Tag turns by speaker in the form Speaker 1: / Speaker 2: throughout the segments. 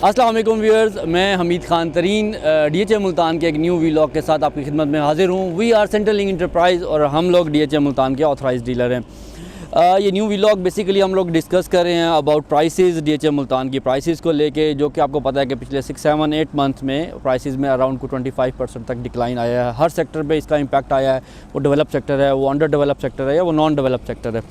Speaker 1: अस्सलाम वालेकुम व्यूअर्स, मैं हमीद खान तरीन DHA मुल्तान के एक न्यू व्लॉग के साथ आपकी खिदमत में हाजिर हूँ। We are central link enterprise और हम लोग DHA मुल्तान के ऑथराइज़ डीलर हैं। ये न्यू व्लॉग बेसिकली हम लोग डिस्कस कर रहे हैं अबाउट प्राइसेस, DHA मुल्तान की प्राइसेस को लेके, जो कि आपको पता है कि पिछले 6-7-8 मंथ में प्राइसेस में अराउंड को 25% तक डिक्लाइन आया है। हर सेक्टर पे इसका इम्पैक्ट आया है। वो डेवलप सेक्टर है, वो अंडर डेवलप सेक्टर है, या वो नॉन डेवलप सेक्टर है।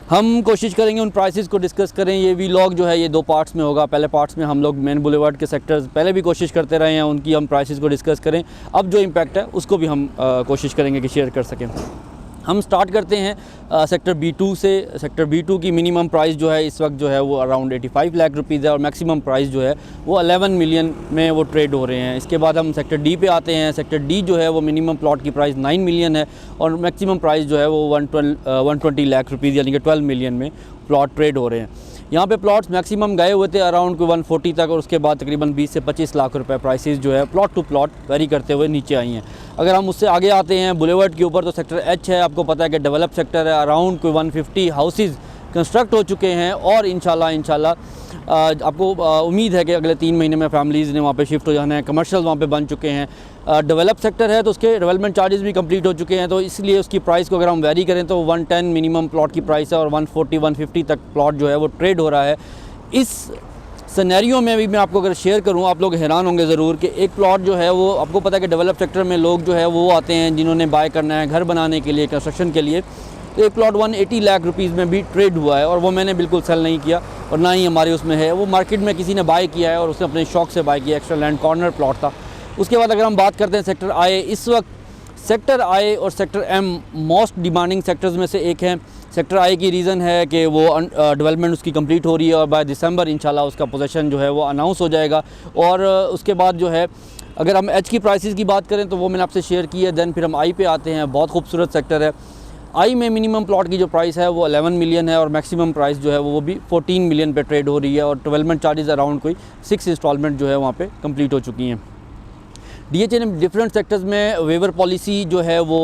Speaker 1: हम कोशिश करेंगे उन प्राइसेस को डिस्कस करें। ये व्लॉग जो है ये 2 पार्ट्स में होगा। पहले पार्ट्स में हम लोग मेन बुलेवार्ड के सेक्टर्स पहले भी कोशिश करते रहे हैं, उनकी हम प्राइसेस को डिस्कस करें। अब जो इम्पैक्ट है उसको भी हम कोशिश करेंगे कि शेयर कर सकें। हम स्टार्ट करते हैं सेक्टर B2 से। सेक्टर B2 की मिनिमम प्राइस जो है इस वक्त जो है वो अराउंड 85 लाख रुपीज़ है और मैक्सिमम प्राइस जो है वो 11 मिलियन में वो ट्रेड हो रहे हैं। इसके बाद हम सेक्टर D पे आते हैं। सेक्टर D जो है वो मिनिमम प्लॉट की प्राइस 9 मिलियन है और मैक्सिमम प्राइस जो है वो 120 लाख रुपीज़ यानी कि 12 मिलियन में प्लॉट ट्रेड हो रहे हैं। यहाँ पे प्लॉट्स मैक्सिमम गए हुए थे अराउंड को 140 तक और उसके बाद तकरीबन 20 से 25 लाख रुपए प्राइसेस जो है प्लॉट टू प्लॉट वेरी करते हुए नीचे आई हैं। अगर हम उससे आगे आते हैं बुलेवार्ड के ऊपर, तो सेक्टर H है। आपको पता है कि डेवलप सेक्टर है। अराउंड कोई 150 हाउसेज़ कंस्ट्रक्ट हो चुके हैं और इंशाल्लाह आपको उम्मीद है कि अगले 3 महीने में फैमिलीज़ ने वहाँ पे शिफ्ट हो जाना है। कमर्शियल वहाँ पे बन चुके हैं। डेवलप सेक्टर है तो उसके डेवलपमेंट चार्जेस भी कंप्लीट हो चुके हैं, तो इसलिए उसकी प्राइस को अगर हम वेरी करें तो 110 मिनिमम प्लॉट की प्राइस है और 140-150 तक प्लॉट जो है वो ट्रेड हो रहा है। इस सिनेरियो में भी मैं आपको अगर शेयर करूं, आप लोग हैरान होंगे ज़रूर कि एक प्लॉट जो है वो, आपको पता है कि डेवलप सेक्टर में लोग जो है वो आते हैं जिन्होंने बाय करना है घर बनाने के लिए, कंस्ट्रक्शन के लिए। तो एक प्लॉट 180 लाख रुपीज़ में भी ट्रेड हुआ है और वो मैंने बिल्कुल सेल नहीं किया और ना ही हमारे उसमें है। वो मार्केट में किसी ने बाय किया है और उसने अपने शौक से बाय किया। एक्स्ट्रा लैंड कॉर्नर प्लॉट था। उसके बाद अगर हम बात करते हैं सेक्टर I, इस वक्त सेक्टर I और sector M most demanding sectors में से एक है। सेक्टर I की रीज़न है कि वो डेवलपमेंट उसकी कंप्लीट हो रही है और बाय दिसंबर इंशाल्लाह उसका पोजीशन जो है वो अनाउंस हो जाएगा। और उसके बाद जो है अगर हम H की प्राइसेस की बात करें तो वो मैंने आपसे शेयर की है। देन फिर हम I पे आते हैं। बहुत खूबसूरत सेक्टर है। I में मिनिमम प्लॉट की जो प्राइस है वो 11 मिलियन है और मैक्सिमम प्राइस जो है वो भी 14 मिलियन पे ट्रेड हो रही है और डेवलपमेंट चार्जेस अराउंड कोई 6 इंस्टॉलमेंट जो है वहाँ पे कंप्लीट हो चुकी हैं। DHA ने डिफरेंट सेक्टर्स में वेवर पॉलिसी जो है वो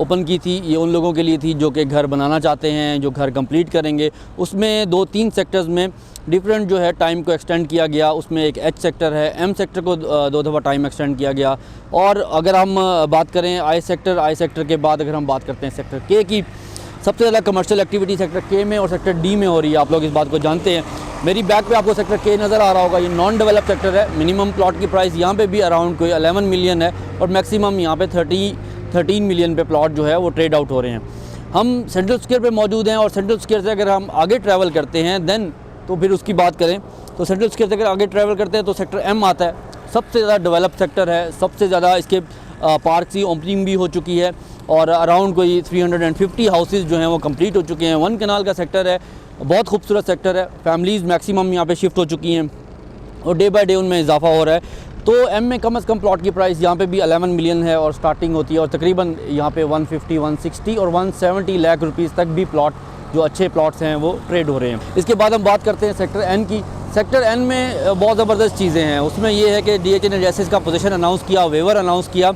Speaker 1: ओपन की थी। ये उन लोगों के लिए थी जो कि घर बनाना चाहते हैं, जो घर कंप्लीट करेंगे। उसमें 2-3 सेक्टर्स में डिफरेंट जो है टाइम को एक्सटेंड किया गया। उसमें एक H सेक्टर है, M सेक्टर को 2 दफ़ा टाइम एक्सटेंड किया गया। और अगर हम बात करें I सेक्टर के बाद अगर हम बात करते हैं सेक्टर K की, सबसे ज़्यादा कमर्शियल एक्टिविटी सेक्टर K में और सेक्टर D में हो रही है। आप लोग इस बात को जानते हैं। मेरी बैक पे आपको सेक्टर K नज़र आ रहा होगा। ये नॉन डेवलप सेक्टर है। मिनिमम प्लॉट की प्राइस यहाँ पे भी अराउंड कोई 11 मिलियन है और मैक्सिमम यहाँ पे 13 मिलियन पे प्लॉट जो है वो ट्रेड आउट हो रहे हैं। हम सेंट्रल स्क्वायर पे मौजूद हैं और सेंट्रल स्क्वायर से अगर हम आगे ट्रैवल करते हैं देन तो फिर उसकी बात करें तो सेंट्रल स्क्वायर से अगर आगे ट्रैवल करते हैं तो सेक्टर M आता है। सबसे ज़्यादा डेवलप सेक्टर है। सबसे ज़्यादा इसके पार्क की ओपनिंग भी हो चुकी है और अराउंड कोई 350 हाउसेज़ जो हैं वो कंप्लीट हो चुके हैं। 1 कनाल का सेक्टर है। बहुत खूबसूरत सेक्टर है। फैमिलीज़ मैक्सिमम यहाँ पे शिफ्ट हो चुकी हैं और डे बाय डे उनमें इजाफा हो रहा है। तो M में कम से कम प्लॉट की प्राइस यहाँ पे भी 11 मिलियन है और स्टार्टिंग होती है और तकरीबन यहाँ पे 150, 160 और 170 लाख रुपीज़ तक भी प्लॉट जो अच्छे प्लॉट्स हैं वो ट्रेड हो रहे हैं। इसके बाद हम बात करते हैं सेक्टर N की। सेक्टर N में बहुत ज़बरदस्त चीज़ें हैं। उसमें ये है कि DHA ने जैसे इसका पोजीशन अनाउंस किया, वेवर अनाउंस किया,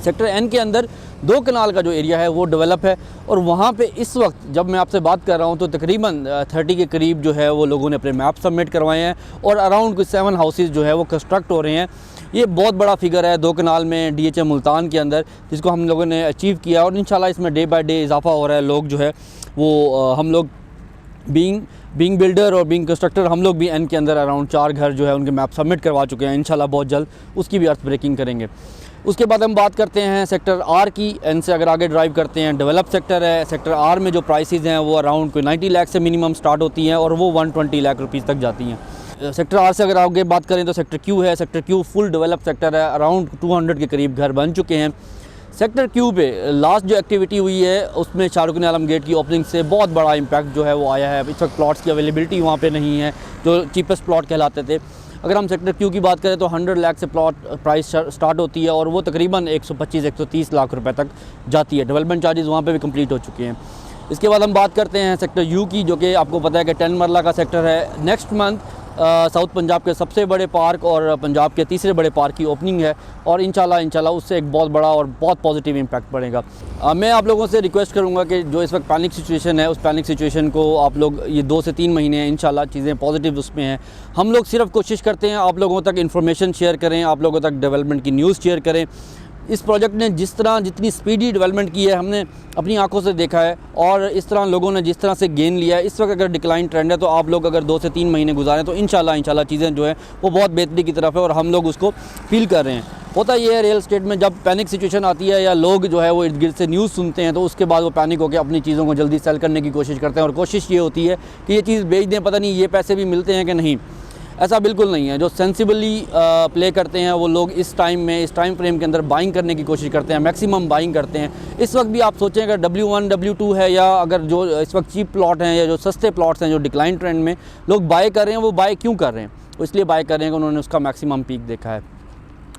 Speaker 1: सेक्टर N के अंदर 2 कनाल का जो एरिया है वो डेवलप है और वहाँ पे इस वक्त जब मैं आपसे बात कर रहा हूँ तो तकरीबन 30 के करीब जो है वो लोगों ने अपने मैप सबमिट करवाए हैं और अराउंड कुछ 7 हाउसेज़ जो है वो कंस्ट्रक्ट हो रहे हैं। ये बहुत बड़ा फिगर है 2 कनाल में DHA मुल्तान के अंदर, जिसको हम लोगों ने अचीव किया और इंशाल्लाह इसमें डे बाय डे इजाफा हो रहा है। लोग जो है वो हम लोग बीइंग बिल्डर और बीइंग कंस्ट्रक्टर हम लोग भी N के अंदर अराउंड 4 घर जो है उनके मैप सबमिट करवा चुके हैं। इंशाल्लाह बहुत जल्द उसकी भी अर्थ ब्रेकिंग करेंगे। उसके बाद हम बात करते हैं सेक्टर R की। N से अगर आगे ड्राइव करते हैं, डेवलप सेक्टर है। सेक्टर R में जो प्राइसेस हैं वो अराउंड कोई 90 लाख से मिनिमम स्टार्ट होती हैं और वो 120 लाख रुपीज़ तक जाती हैं। सेक्टर R से अगर आगे बात करें तो सेक्टर Q है। Sector Q full develop sector है। अराउंड 200 के करीब घर बन चुके हैं। सेक्टर Q पे लास्ट जो एक्टिविटी हुई है उसमें शाहरुख आलम गेट की ओपनिंग से बहुत बड़ा इम्पैक्ट जो है वो आया है। इस वक्त प्लॉट्स की अवेलेबिलिटी वहाँ पे नहीं है जो चीपेस्ट प्लॉट कहलाते थे। अगर हम सेक्टर Q की बात करें तो 100 लाख से प्लॉट प्राइस स्टार्ट होती है और वो तकरीबन 125-130 लाख रुपए तक जाती है। डेवलपमेंट चार्जेस वहाँ पे भी कंप्लीट हो चुके हैं। इसके बाद हम बात करते हैं सेक्टर U की, जो कि आपको पता है कि 10 मरला का सेक्टर है। नेक्स्ट मंथ साउथ पंजाब के सबसे बड़े पार्क और पंजाब के तीसरे बड़े पार्क की ओपनिंग है और इंशाल्लाह उससे एक बहुत बड़ा और बहुत पॉजिटिव इम्पैक्ट पड़ेगा। मैं आप लोगों से रिक्वेस्ट करूंगा कि जो इस वक्त पैनिक सिचुएशन है उस पैनिक सिचुएशन को आप लोग, ये 2 से 3 महीने हैं, इंशाल्लाह चीज़ें पॉजिटिव उसमें हैं। हम लोग सिर्फ कोशिश करते हैं आप लोगों तक इन्फॉर्मेशन शेयर करें, आप लोगों तक डेवलपमेंट की न्यूज़ शेयर करें। इस प्रोजेक्ट ने जितनी स्पीडी डेवलपमेंट की है हमने अपनी आंखों से देखा है और इस तरह लोगों ने जिस तरह से गेन लिया है, इस वक्त अगर डिक्लाइन ट्रेंड है तो आप लोग अगर 2 से 3 महीने गुजारें तो इंशाल्लाह चीज़ें जो है वो बहुत बेहतरी की तरफ है और हम लोग उसको फील कर रहे हैं। होता ये है रियल स्टेट में, जब पैनिक सिचुएशन आती है या लोग जो है वो इर्द गिर्द से न्यूज़ सुनते हैं तो उसके बाद वो पैनिक होकर अपनी चीज़ों को जल्दी सेल करने की कोशिश करते हैं और कोशिश ये होती है कि ये चीज़ बेच दें, पता नहीं ये पैसे भी मिलते हैं कि नहीं। ऐसा बिल्कुल नहीं है। जो सेंसिबली प्ले करते हैं वो लोग इस टाइम फ्रेम के अंदर बाइंग करने की कोशिश करते हैं, मैक्सिमम बाइंग करते हैं। इस वक्त भी आप सोचें अगर W1 W2 है या अगर जो इस वक्त चीप प्लॉट हैं या जो सस्ते प्लॉट्स हैं जो डिक्लाइन ट्रेंड में लोग बाय कर रहे हैं, वो बाय क्यों कर रहे हैं? वो इसलिए बाय कर रहे हैं कि उन्होंने उसका मैक्सिमम पीक देखा है।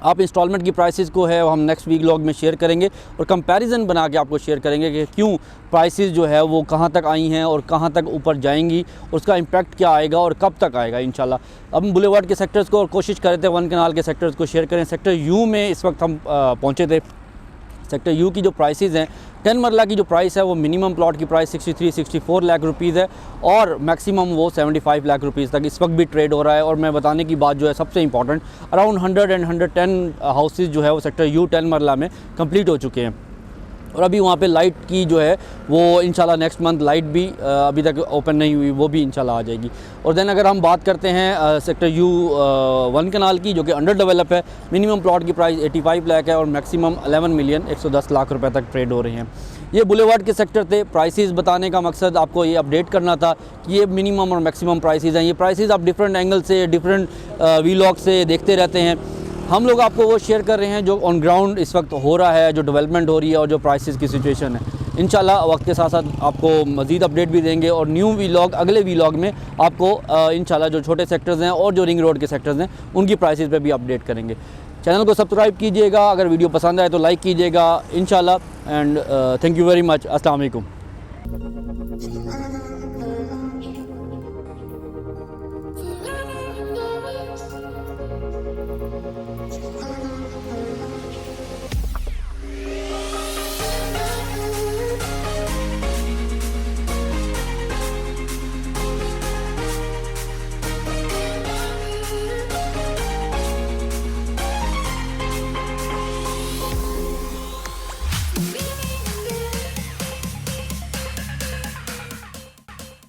Speaker 1: आप इंस्टॉलमेंट की प्राइसेस को है हम नेक्स्ट वीक व्लॉग में शेयर करेंगे और कंपैरिजन बना के आपको शेयर करेंगे कि क्यों प्राइसेस जो है वो कहाँ तक आई हैं और कहाँ तक ऊपर जाएंगी, उसका इम्पैक्ट क्या आएगा और कब तक आएगा इंशाल्लाह। अब हम बुलेवार्ड के सेक्टर्स को और कोशिश कर रहे थे 1 कनाल के सेक्टर्स को शेयर करें। सेक्टर यू में इस वक्त हम पहुँचे थे। सेक्टर यू की जो प्राइसेस हैं, 10 मरला की जो प्राइस है वो मिनिमम प्लॉट की प्राइस 63-64 लाख रुपीज़ है और मैक्सिमम वो 75 लाख रुपीज़ तक इस वक्त भी ट्रेड हो रहा है। और मैं बताने की बात जो है सबसे इंपॉर्टेंट, अराउंड 100 and 110 हाउसेस जो है वो सेक्टर यू 10 मरला में कंप्लीट हो चुके हैं और अभी वहाँ पे लाइट की जो है वो इंशाल्लाह नेक्स्ट मंथ लाइट भी अभी तक ओपन नहीं हुई, वो भी इंशाल्लाह आ जाएगी। और देन अगर हम बात करते हैं सेक्टर यू 1 कनाल की जो कि अंडर डेवलप है, मिनिमम प्लॉट की प्राइस 85 लाख है और मैक्सिमम 11 मिलियन 110 लाख रुपए तक ट्रेड हो रहे हैं। ये बुलेवार्ड के सेक्टर थे। प्राइसेस बताने का मकसद आपको ये अपडेट करना था कि ये मिनिमम और मैक्सिमम प्राइसेस हैं। ये प्राइसेस आप डिफरेंट एंगल से, डिफरेंट वीलॉग से देखते रहते हैं। हम लोग आपको वो शेयर कर रहे हैं जो ऑन ग्राउंड इस वक्त हो रहा है, जो डेवलपमेंट हो रही है और जो प्राइसेस की सिचुएशन है। इंशाल्लाह वक्त के साथ साथ आपको मज़ीद अपडेट भी देंगे और न्यू वीलॉग, अगले वीलॉग में आपको इंशाल्लाह जो छोटे सेक्टर्स हैं और जो रिंग रोड के सेक्टर्स हैं उनकी प्राइसेस पे भी अपडेट करेंगे। चैनल को सब्सक्राइब कीजिएगा, अगर वीडियो पसंद आए तो लाइक कीजिएगा इंशाल्लाह। And thank you very much. अस्सलाम वालेकुम।